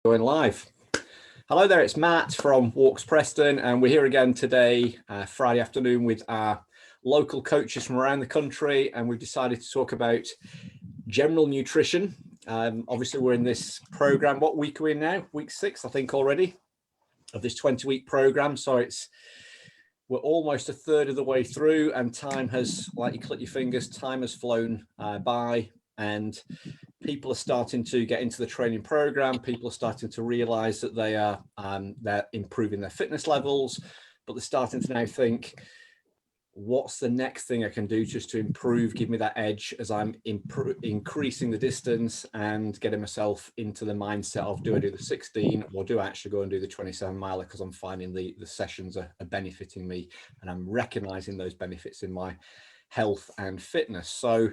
Going live. Hello there, it's Matt from Walks Preston, and we're here again today, Friday afternoon, with our local coaches from around the country, and we've decided to talk about general nutrition. Obviously, we're in this program. What week are we in now? Week 6, I think, already, of this 20-week program. So we're almost a third of the way through, and time has, like you click your fingers, time has flown by, and people are starting to get into the training program. People are starting to realize that they're improving their fitness levels, but they're starting to now think, what's the next thing I can do just to improve, give me that edge as I'm increasing the distance and getting myself into the mindset of, do I do the 16 or do I actually go and do the 27 miler, because I'm finding the sessions are benefiting me and I'm recognizing those benefits in my health and fitness. So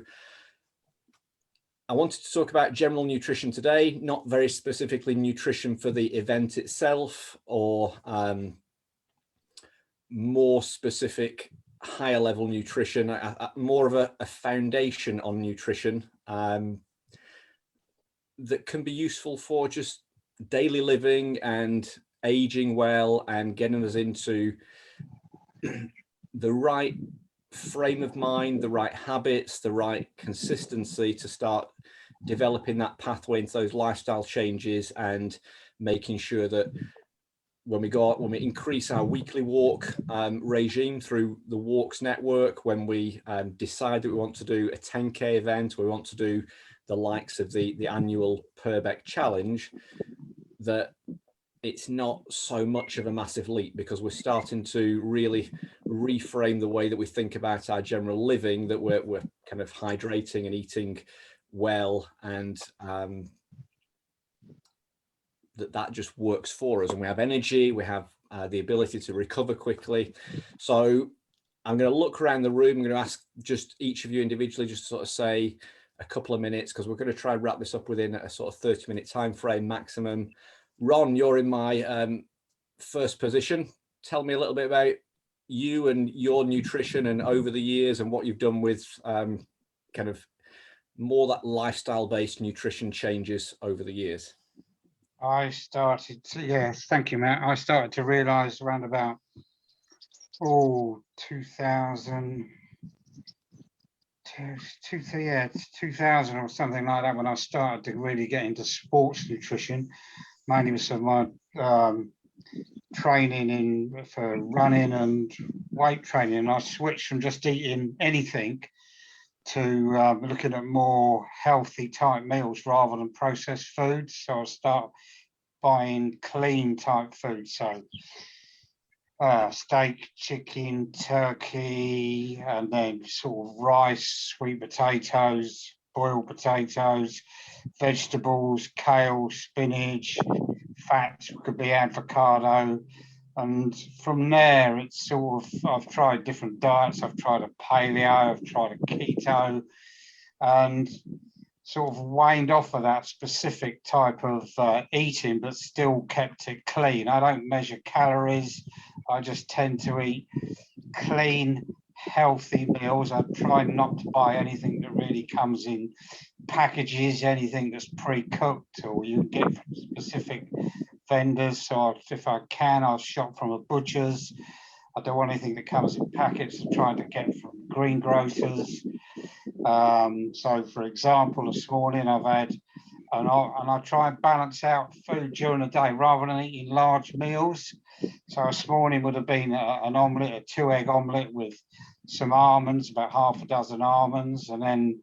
I wanted to talk about general nutrition today, not very specifically nutrition for the event itself, or more specific higher level nutrition, more of a foundation on nutrition that can be useful for just daily living and aging well and getting us into the right frame of mind, the right habits, the right consistency to start developing that pathway into those lifestyle changes, and making sure that when we increase our weekly walk regime through the Walks Network, when we decide that we want to do a 10K event, or we want to do the likes of the annual Purbeck Challenge, that it's not so much of a massive leap, because we're starting to really reframe the way that we think about our general living, that we're kind of hydrating and eating well, and that just works for us, and we have energy, we have the ability to recover quickly. So I'm going to look around the room. I'm going to ask just each of you individually just to sort of say a couple of minutes, because we're going to try and wrap this up within a sort of 30-minute time frame maximum. Ron, you're in my first position. Tell me a little bit about you and your nutrition, and over the years, and what you've done with kind of more that lifestyle-based nutrition changes over the years. Thank you, Matt. I started to realise around about 2000 or something like that, when I started to really get into sports nutrition, mainly with some of my training for running and weight training. And I switched from just eating anything to looking at more healthy type meals rather than processed foods. So I start buying clean type food, so steak, chicken, turkey, and then sort of rice, sweet potatoes, boiled potatoes, vegetables, kale, spinach, fats, could be avocado. And from there, it's sort of, I've tried different diets. I've tried a paleo, I've tried a keto, and sort of waned off of that specific type of eating, but still kept it clean. I don't measure calories. I just tend to eat clean, healthy meals. I try not to buy anything that really comes in packages, anything that's pre-cooked or you can get from specific vendors. So if I can, I'll shop from a butcher's. I don't want anything that comes in packets. I'm trying to get from greengrocers. So for example, this morning I've had, and I try and balance out food during the day rather than eating large meals. So this morning would have been an omelette, a 2-egg omelette with some almonds, about half a dozen almonds, and then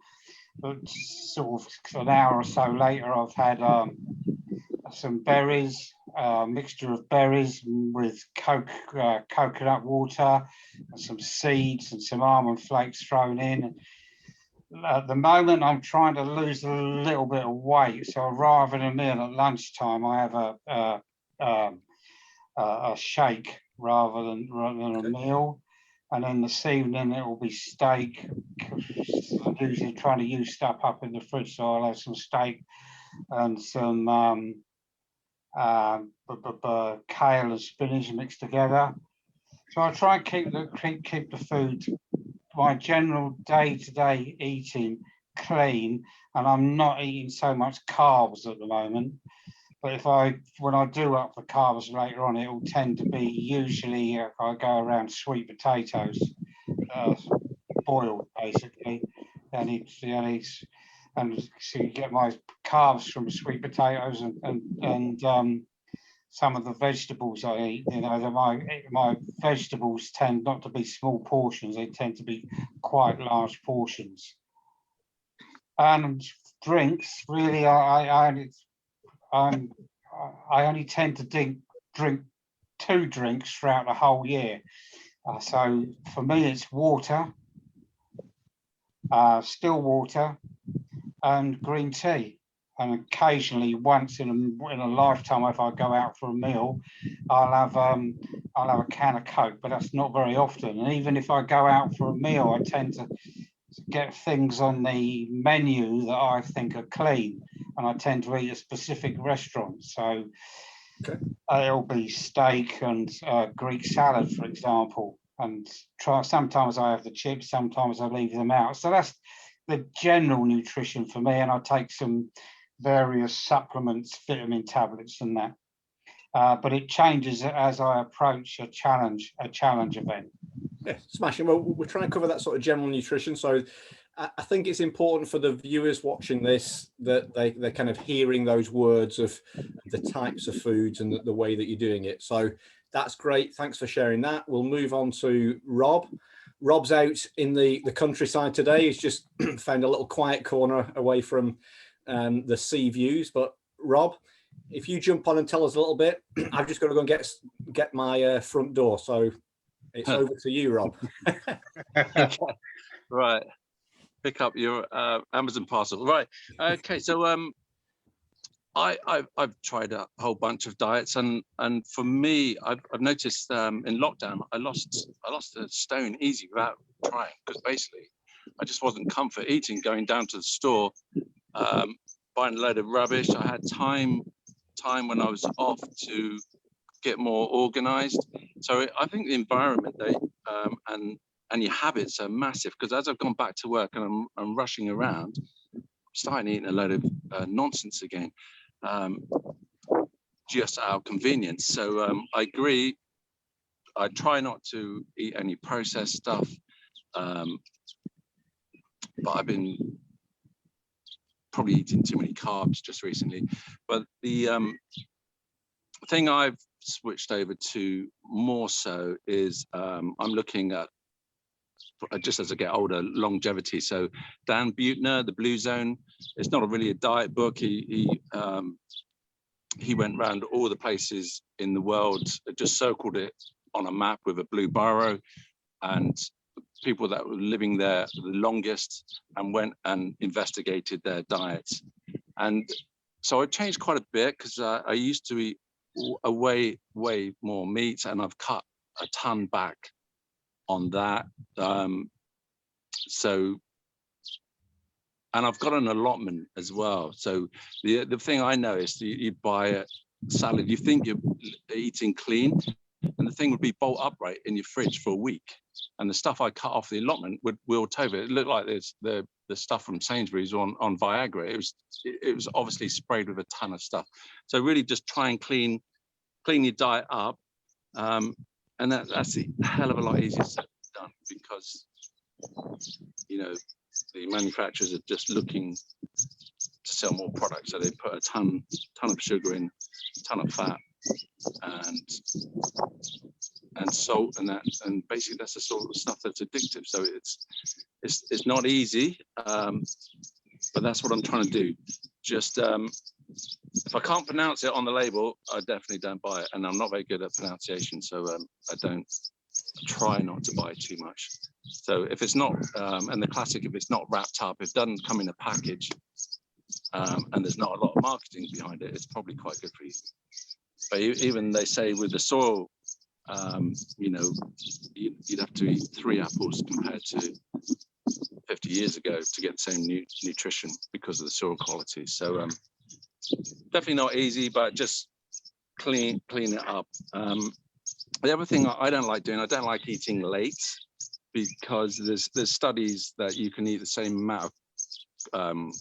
sort of an hour or so later I've had some berries, mixture of berries with coconut water, and some seeds and some almond flakes thrown in. At the moment, I'm trying to lose a little bit of weight, so rather than a meal at lunchtime, I have a shake rather than a meal. And then this evening it will be steak. I'm usually trying to use stuff up in the fridge, so I'll have some steak and some kale and spinach mixed together. So I try and keep the food, my general day-to-day eating, clean, and I'm not eating so much carbs at the moment. But when I do up the carbs later on, it will tend to be usually I go around sweet potatoes, boiled basically, and so you get my carbs from sweet potatoes and some of the vegetables I eat. You know, my vegetables tend not to be small portions; they tend to be quite large portions. And drinks, really, I only tend to drink 2 drinks throughout the whole year. So for me, it's water, still water, and green tea. And occasionally, once in a lifetime, if I go out for a meal, I'll have a can of Coke, but that's not very often. And even if I go out for a meal, I tend to get things on the menu that I think are clean, and I tend to eat at specific restaurants. So it'll be steak and Greek salad, for example, and sometimes I have the chips, sometimes I leave them out. So that's the general nutrition for me, and I take some various supplements, vitamin tablets and that. But it changes as I approach a challenge event. Yeah, smashing. Well, we're trying to cover that sort of general nutrition. So I think it's important for the viewers watching this that they're kind of hearing those words of the types of foods and the way that you're doing it. So that's great. Thanks for sharing that. We'll move on to Rob. Rob's out in the countryside today. He's just found a little quiet corner away from the sea views. But Rob, if you jump on and tell us a little bit, I've just got to go and get my front door. So it's over to you, Rob. Right. Pick up your Amazon parcel. Right. Okay. So I've tried a whole bunch of diets, and for me, I've noticed in lockdown I lost a stone easy without trying, because basically I just wasn't comfort eating, going down to the store, buying a load of rubbish. I had time when I was off to get more organized. So I think the environment and your habits are massive, because as I've gone back to work and I'm rushing around, I'm starting eating a load of nonsense again, just out of convenience. So I agree. I try not to eat any processed stuff, but I've been probably eating too many carbs just recently. But the thing I've switched over to more so is I'm looking at, just as I get older, longevity. So Dan Buettner, The Blue Zone, it's not really a diet book. He went around all the places in the world, just circled it on a map with a blue biro, and people that were living there the longest, and went and investigated their diets. And so I changed quite a bit, because I used to eat way more meat, and I've cut a ton back on that. So, and I've got an allotment as well. So the thing I noticed, you buy a salad, you think you're eating clean, and the thing would be bolt upright in your fridge for a week. And the stuff I cut off the allotment would wilt over. It looked like this the stuff from Sainsbury's on Viagra. It was obviously sprayed with a ton of stuff. So really just try and clean your diet up. And that's a hell of a lot easier said than done, because you know the manufacturers are just looking to sell more products, so they put a ton of sugar in, a ton of fat, and salt, and basically that's the sort of stuff that's addictive. So it's not easy, but that's what I'm trying to do. Just if I can't pronounce it on the label, I definitely don't buy it, and I'm not very good at pronunciation, so I try not to buy too much. So if it's not, and the classic, if it's not wrapped up, if it doesn't come in a package, and there's not a lot of marketing behind it, it's probably quite good for you. But even they say with the soil, you'd have to eat 3 apples compared to 50 years ago to get the same nutrition because of the soil quality. So definitely not easy, but just clean it up. The other thing I don't like doing, I don't like eating late, because there's studies that you can eat the same amount of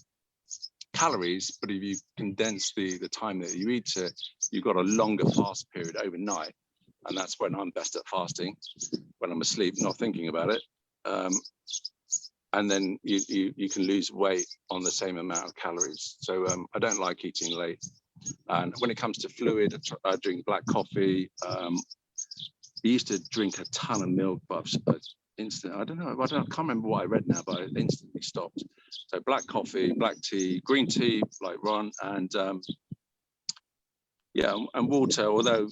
calories, but if you condense the time that you eat it, you've got a longer fast period overnight. And that's when I'm best at fasting, when I'm asleep, not thinking about it. And then you can lose weight on the same amount of calories. So I don't like eating late. And when it comes to fluid, I drink black coffee. I used to drink a ton of milk, but I can't remember what I read now, but I instantly stopped. So black coffee, black tea, green tea, like Ron, and and water. Although,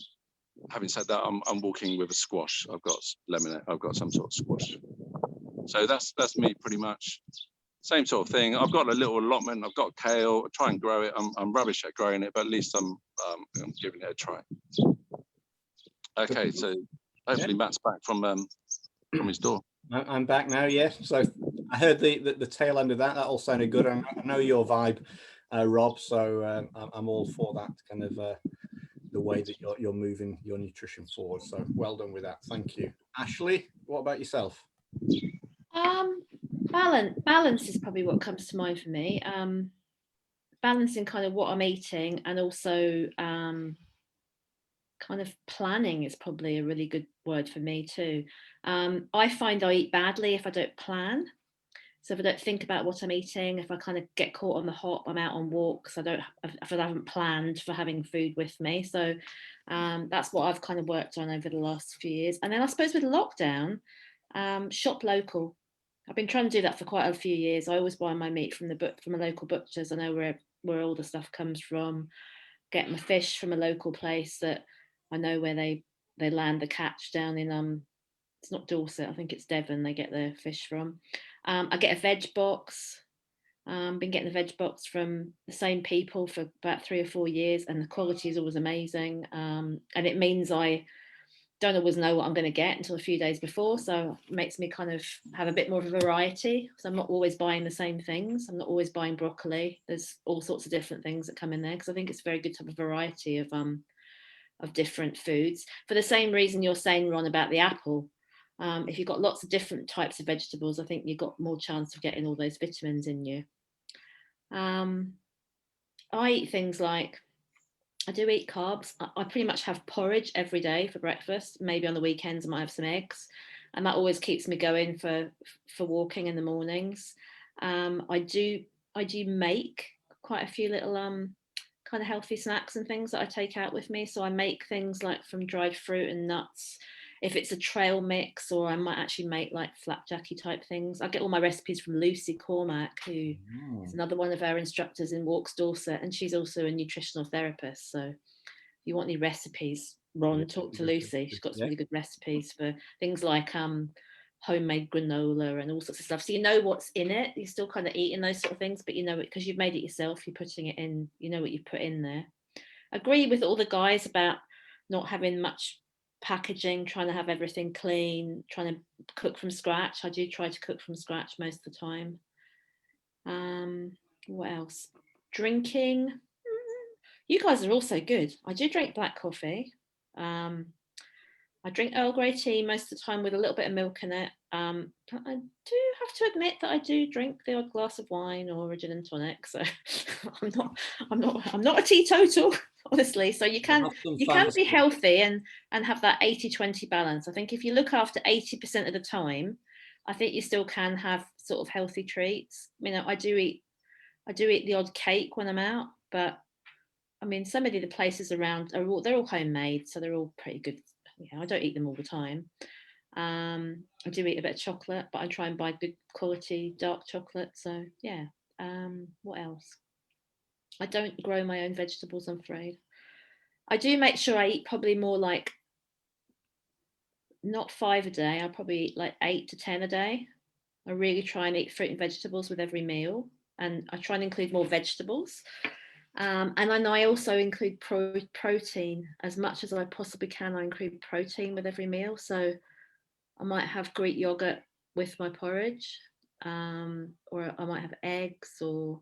having said that, I'm walking with a squash. I've got lemonade. I've got some sort of squash. So that's me pretty much. Same sort of thing. I've got a little allotment. I've got kale. I try and grow it. I'm rubbish at growing it, but at least I'm giving it a try. Okay, so hopefully Matt's back from his door. I'm back now. Yeah. So I heard the tail end of that. That all sounded good. I know your vibe, Rob. So I'm all for that kind of the way that you're moving your nutrition forward. So well done with that. Thank you, Ashley. What about yourself? Balance is probably what comes to mind for me. Balancing kind of what I'm eating, and also kind of planning is probably a really good word for me too. I find I eat badly if I don't plan. So if I don't think about what I'm eating, if I kind of get caught on the hop, I'm out on walks, if I haven't planned for having food with me. So that's what I've kind of worked on over the last few years. And then I suppose with lockdown, shop local. I've been trying to do that for quite a few years. I always buy my meat from a local butcher's. I know where all the stuff comes from. Get my fish from a local place that I know where they land the catch down in it's not Dorset, I think it's Devon they get their fish from. I get a veg box. Been getting the veg box from the same people for about 3 or 4 years, and the quality is always amazing. And it means I don't always know what I'm going to get until a few days before, so it makes me kind of have a bit more of a variety. So I'm not always buying the same things. I'm not always buying broccoli. There's all sorts of different things that come in there, because I think it's very good to have a variety of different foods. For the same reason you're saying, Ron, about the apple. If you've got lots of different types of vegetables, I think you've got more chance of getting all those vitamins in you. I eat things like, I do eat carbs. I pretty much have porridge every day for breakfast. Maybe on the weekends I might have some eggs, and that always keeps me going for walking in the mornings. I do make quite a few little kind of healthy snacks and things that I take out with me. So I make things like from dried fruit and nuts. If it's a trail mix, or I might actually make like flapjacky type things. I get all my recipes from Lucy Cormack, who is another one of our instructors in Walks Dorset, and she's also a nutritional therapist. So if you want any recipes, Ron, talk to Lucy. She's got some really good recipes for things like homemade granola and all sorts of stuff. So you know what's in it. You're still kind of eating those sort of things, but you know it because you've made it yourself. You're putting it in. You know what you've put in there. I agree with all the guys about not having much packaging, trying to have everything clean, trying to cook from scratch. I do try to cook from scratch most of the time. What else? Drinking. You guys are also good. I do drink black coffee. I drink Earl Grey tea most of the time with a little bit of milk in it. But I do have to admit that I do drink the odd glass of wine or a gin and tonic. So I'm not a teetotal, honestly. So you can be healthy and have that 80-20 balance. I think if you look after 80% of the time, I think you still can have sort of healthy treats. You know, I do eat the odd cake when I'm out, but I mean, some of the places around they're all homemade, so they're all pretty good. Yeah, I don't eat them all the time. I do eat a bit of chocolate, but I try and buy good quality dark chocolate. So yeah. What else? I don't grow my own vegetables, I'm afraid. I do make sure I eat probably more like not 5 a day. I probably eat like 8 to 10 a day. I really try and eat fruit and vegetables with every meal, and I try and include more vegetables. And then I also include protein as much as I possibly can. I include protein with every meal. So I might have Greek yogurt with my porridge, or I might have eggs, or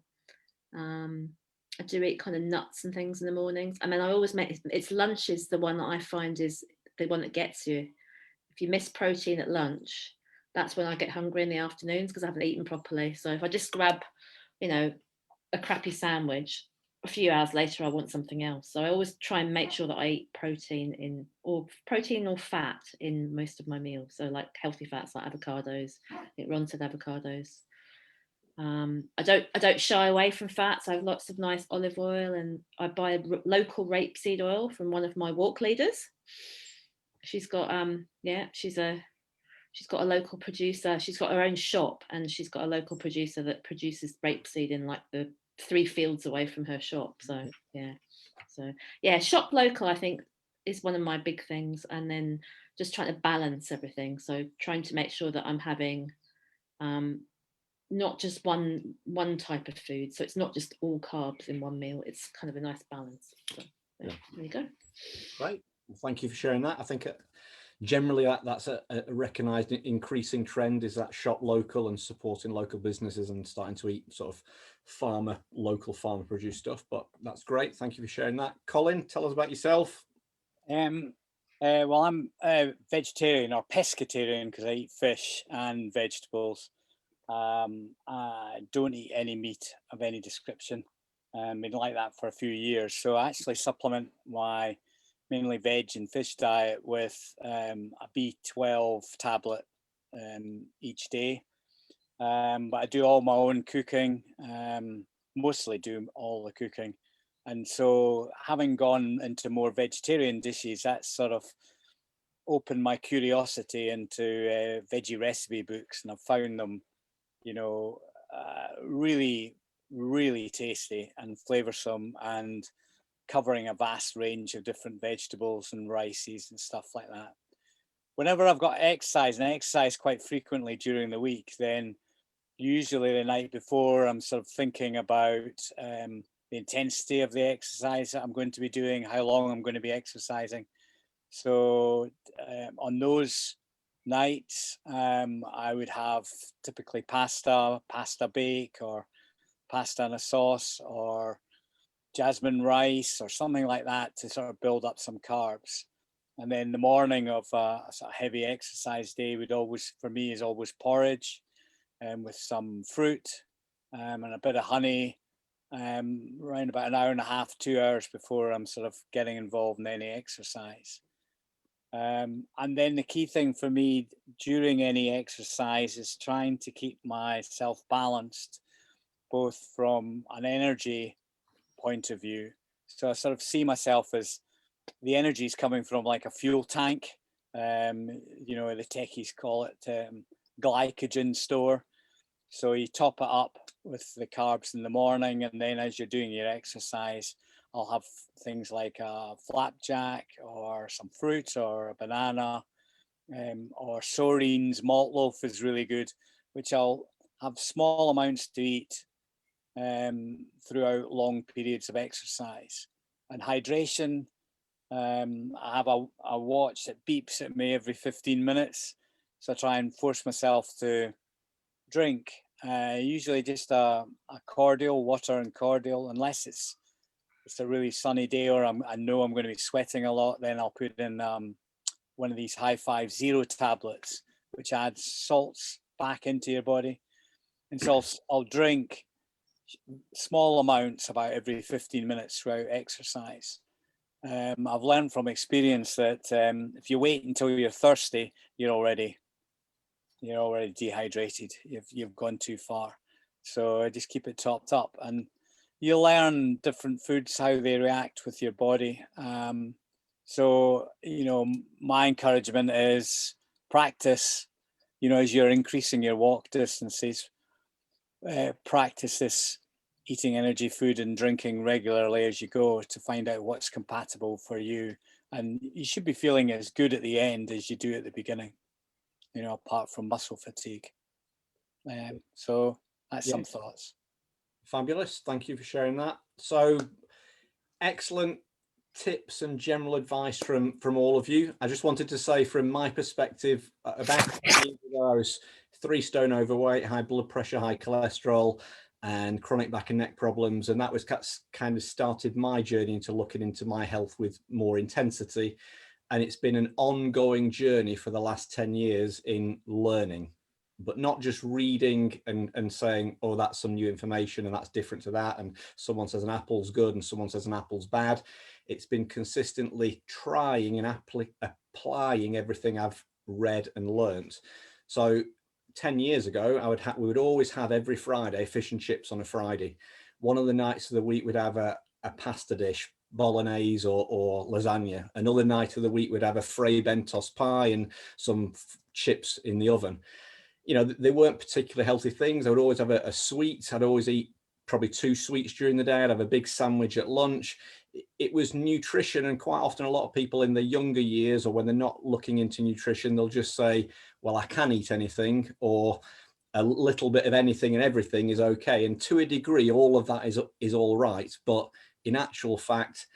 I do eat kind of nuts and things in the mornings. And then I always make it's lunch is the one that I find is the one that gets you. If you miss protein at lunch, that's when I get hungry in the afternoons because I haven't eaten properly. So if I just grab, a crappy sandwich, a few hours later I want something else. So I always try and make sure that I eat protein or fat in most of my meals. So like healthy fats like avocados. I think Ron said avocados. I don't shy away from fats. I have lots of nice olive oil, and I buy local rapeseed oil from one of my walk leaders. She's got she's got a local producer. She's got her own shop, and she's got a local producer that produces rapeseed in like the 3 fields away from her shop. So shop local, I think, is one of my big things. And then just trying to balance everything. So trying to make sure that I'm having not just one type of food. So it's not just all carbs in one meal. It's kind of a nice balance. So there you go. Great. Well, thank you for sharing that. I think generally that's a recognised increasing trend, is that shop local and supporting local businesses and starting to eat sort of local farmer produced stuff. But that's great. Thank you for sharing that. Colin, tell us about yourself. Well, I'm a vegetarian or pescatarian because I eat fish and vegetables. I don't eat any meat of any description. Been like that for a few years. So I actually supplement my mainly veg and fish diet with a B12 tablet each day. But I do all my own cooking, mostly do all the cooking. And so having gone into more vegetarian dishes, that's sort of opened my curiosity into veggie recipe books, and I've found them, really, really tasty and flavoursome, and covering a vast range of different vegetables and rices and stuff like that. Whenever I've got exercise, and I exercise quite frequently during the week, then usually the night before I'm sort of thinking about the intensity of the exercise that I'm going to be doing, how long I'm going to be exercising. So on those nights, I would have typically pasta bake, or pasta and a sauce, or jasmine rice or something like that to sort of build up some carbs. And then the morning of a sort of heavy exercise day is always porridge, with some fruit and a bit of honey, around about an hour and a half, 2 hours before I'm sort of getting involved in any exercise. And then the key thing for me during any exercise is trying to keep myself balanced, both from an energy point of view. So I sort of see myself as the energy is coming from like a fuel tank. The techies call it glycogen store. So you top it up with the carbs in the morning, and then as you're doing your exercise, I'll have things like a flapjack or some fruit or a banana, or Sorene's malt loaf is really good, which I'll have small amounts to eat throughout long periods of exercise. And hydration, I have a watch that beeps at me every 15 minutes. So I try and force myself to drink, usually just a cordial, water and cordial, unless it's a really sunny day or I know I'm going to be sweating a lot. Then I'll put in one of these High Five Zero tablets, which adds salts back into your body. And so I'll drink small amounts about every 15 minutes throughout exercise. I've learned from experience that if you wait until you're thirsty, you're already dehydrated. You've gone too far. So just keep it topped up, and you learn different foods, how they react with your body. So my encouragement is practice. As you're increasing your walk distances, practice this eating energy food and drinking regularly as you go to find out what's compatible for you. And you should be feeling as good at the end as you do at the beginning, apart from muscle fatigue. So that's some thoughts. Fabulous. Thank you for sharing that. So excellent tips and general advice from all of you. I just wanted to say, from my perspective, about 10 years ago, I was 3 stone overweight, high blood pressure, high cholesterol, and chronic back and neck problems. And that was kind of started my journey into looking into my health with more intensity. And it's been an ongoing journey for the last 10 years in learning. but not just reading and saying, oh, that's some new information and that's different to that. And someone says an apple's good and someone says an apple's bad. It's been consistently trying and applying everything I've read and learned. So 10 years ago, we would always have every Friday fish and chips on a Friday. One of the nights of the week we'd have a pasta dish, bolognese or lasagna. Another night of the week we'd have a Frey Bentos pie and some chips in the oven. You know, they weren't particularly healthy things. I would always have a sweet. I'd always eat probably 2 sweets during the day. I'd have a big sandwich at lunch. It was nutrition, and quite often a lot of people in the younger years, or when they're not looking into nutrition, they'll just say, well, I can eat anything, or a little bit of anything and everything is okay. And to a degree, all of that is all right. But in actual fact,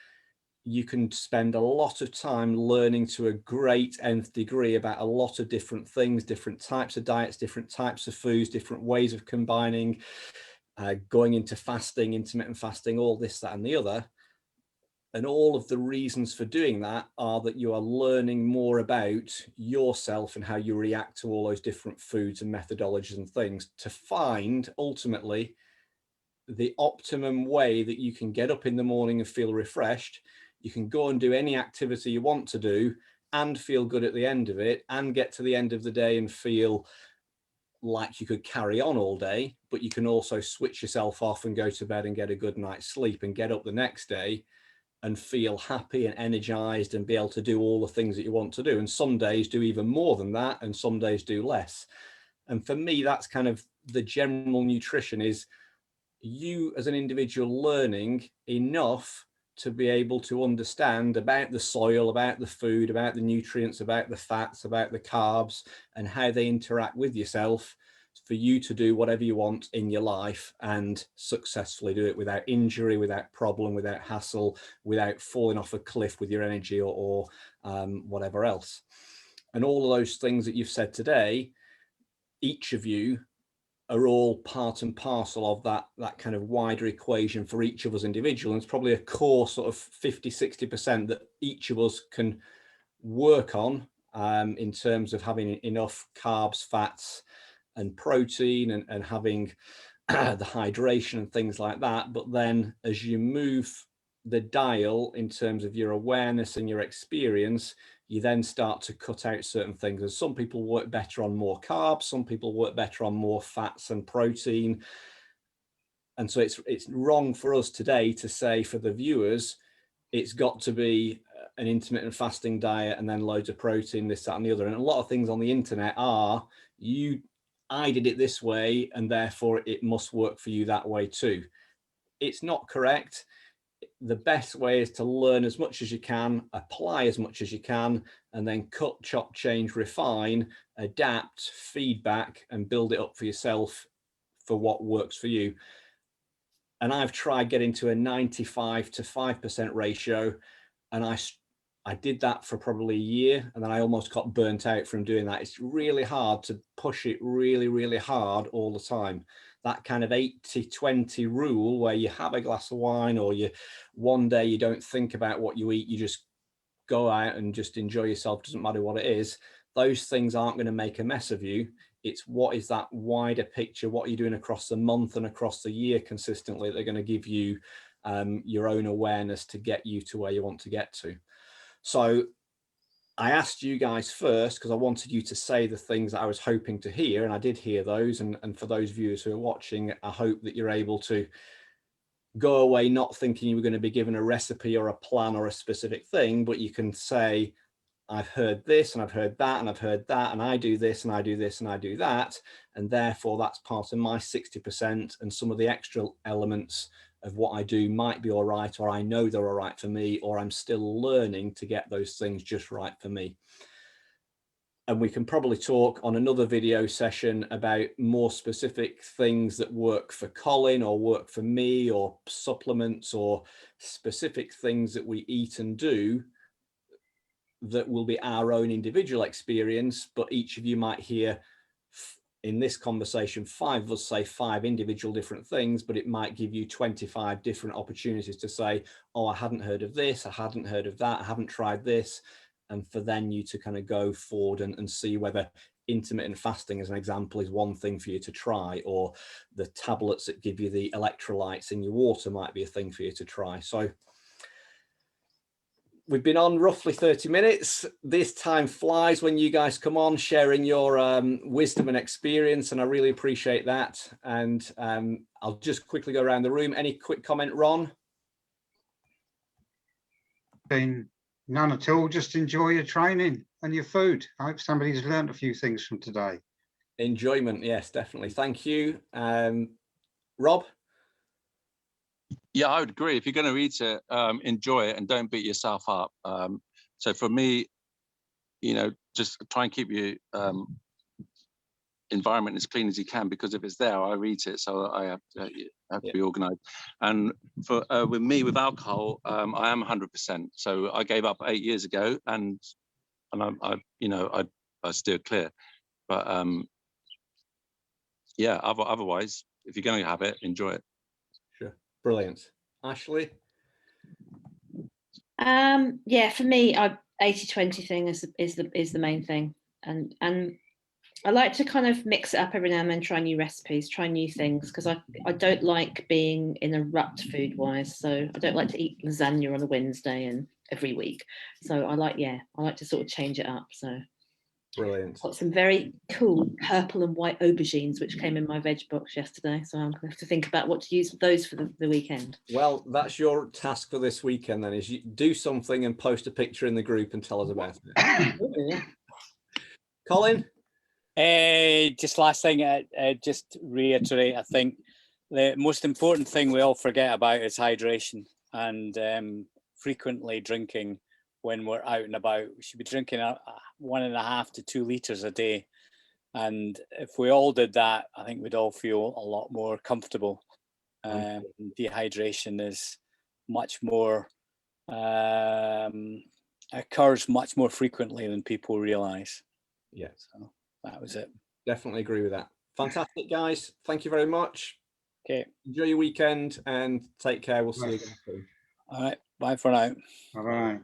you can spend a lot of time learning to a great nth degree about a lot of different things, different types of diets, different types of foods, different ways of combining, going into fasting, intermittent fasting, all this, that, and the other. And all of the reasons for doing that are that you are learning more about yourself and how you react to all those different foods and methodologies and things to find ultimately the optimum way that you can get up in the morning and feel refreshed. You can go and do any activity you want to do and feel good at the end of it, and get to the end of the day and feel like you could carry on all day, but you can also switch yourself off and go to bed and get a good night's sleep and get up the next day and feel happy and energized and be able to do all the things that you want to do. And some days do even more than that, and some days do less. And for me, that's kind of the general nutrition, is you as an individual learning enough to be able to understand about the soil, about the food, about the nutrients, about the fats, about the carbs, and how they interact with yourself for you to do whatever you want in your life and successfully do it without injury, without problem, without hassle, without falling off a cliff with your energy or whatever else. And all of those things that you've said today, each of you are all part and parcel of that kind of wider equation for each of us individual. And it's probably a core sort of 50-60% that each of us can work on in terms of having enough carbs, fats and protein, and having the hydration and things like that. But then as you move the dial in terms of your awareness and your experience, you then start to cut out certain things. And some people work better on more carbs, some people work better on more fats and protein. And so it's wrong for us today to say, for the viewers, it's got to be an intermittent fasting diet and then loads of protein, this, that, and the other. And a lot of things on the internet are, I did it this way, and therefore it must work for you that way too. It's not correct. The best way is to learn as much as you can, apply as much as you can, and then cut, chop, change, refine, adapt, feedback, and build it up for yourself for what works for you. And I've tried getting to a 95 to 5% ratio, and I did that for probably a year, and then I almost got burnt out from doing that. It's really hard to push it really, really hard all the time. That kind of 80-20 rule, where you have a glass of wine, or one day you don't think about what you eat, you just go out and just enjoy yourself, doesn't matter what it is. Those things aren't going to make a mess of you. It's what is that wider picture, what you're doing across the month and across the year consistently, they're going to give you your own awareness to get you to where you want to get to. So I asked you guys first because I wanted you to say the things that I was hoping to hear, and I did hear those. And for those viewers who are watching, I hope that you're able to go away not thinking you were going to be given a recipe or a plan or a specific thing, but you can say, I've heard this and I've heard that and I've heard that, and I do this and I do this and I do that, and therefore that's part of my 60%, and some of the extra elements of what I do might be all right, or I know they're all right for me, or I'm still learning to get those things just right for me. And we can probably talk on another video session about more specific things that work for Colin or work for me, or supplements or specific things that we eat and do that will be our own individual experience. But each of you might hear in this conversation 5 of us say 5 individual different things, but it might give you 25 different opportunities to say, oh, I hadn't heard of this, I hadn't heard of that, I haven't tried this. And for then you to kind of go forward and see whether intermittent fasting, as an example, is one thing for you to try, or the tablets that give you the electrolytes in your water might be a thing for you to try. So we've been on roughly 30 minutes. This time flies when you guys come on, sharing your wisdom and experience, and I really appreciate that. And I'll just quickly go around the room. Any quick comment, Ron? Been none at all. Just enjoy your training and your food. I hope somebody's learned a few things from today. Enjoyment, yes, definitely. Thank you. Rob? Yeah, I would agree. If you're going to eat it, enjoy it and don't beat yourself up. So for me, just try and keep your environment as clean as you can, because if it's there, I eat it. So I have to be organized. And for with me, with alcohol, I am 100%. So I gave up 8 years ago, and I steer clear. But yeah, otherwise, if you're going to have it, enjoy it. Sure. Brilliant. Ashley? Yeah, for me, 80-20 thing is the main thing, and I like to kind of mix it up every now and then, try new recipes, try new things, because I don't like being in a rut food wise. So I don't like to eat lasagna on a Wednesday and every week. So I like to sort of change it up. So Brilliant. got some very cool purple and white aubergines which came in my veg box yesterday, so I'm going to have to think about what to use those for the weekend. Well, that's your task for this weekend then, is you do something and post a picture in the group and tell us about it. Yeah. Colin? Just last thing, just reiterate, I think the most important thing we all forget about is hydration, and frequently drinking when we're out and about. We should be drinking 1.5 to 2 liters a day. And if we all did that, I think we'd all feel a lot more comfortable. Dehydration is much more, occurs much more frequently than people realize. Yeah. So that was it. Definitely agree with that. Fantastic, guys. Thank you very much. Okay. Enjoy your weekend and take care. We'll see you again soon. All right. Bye for now. Bye-bye.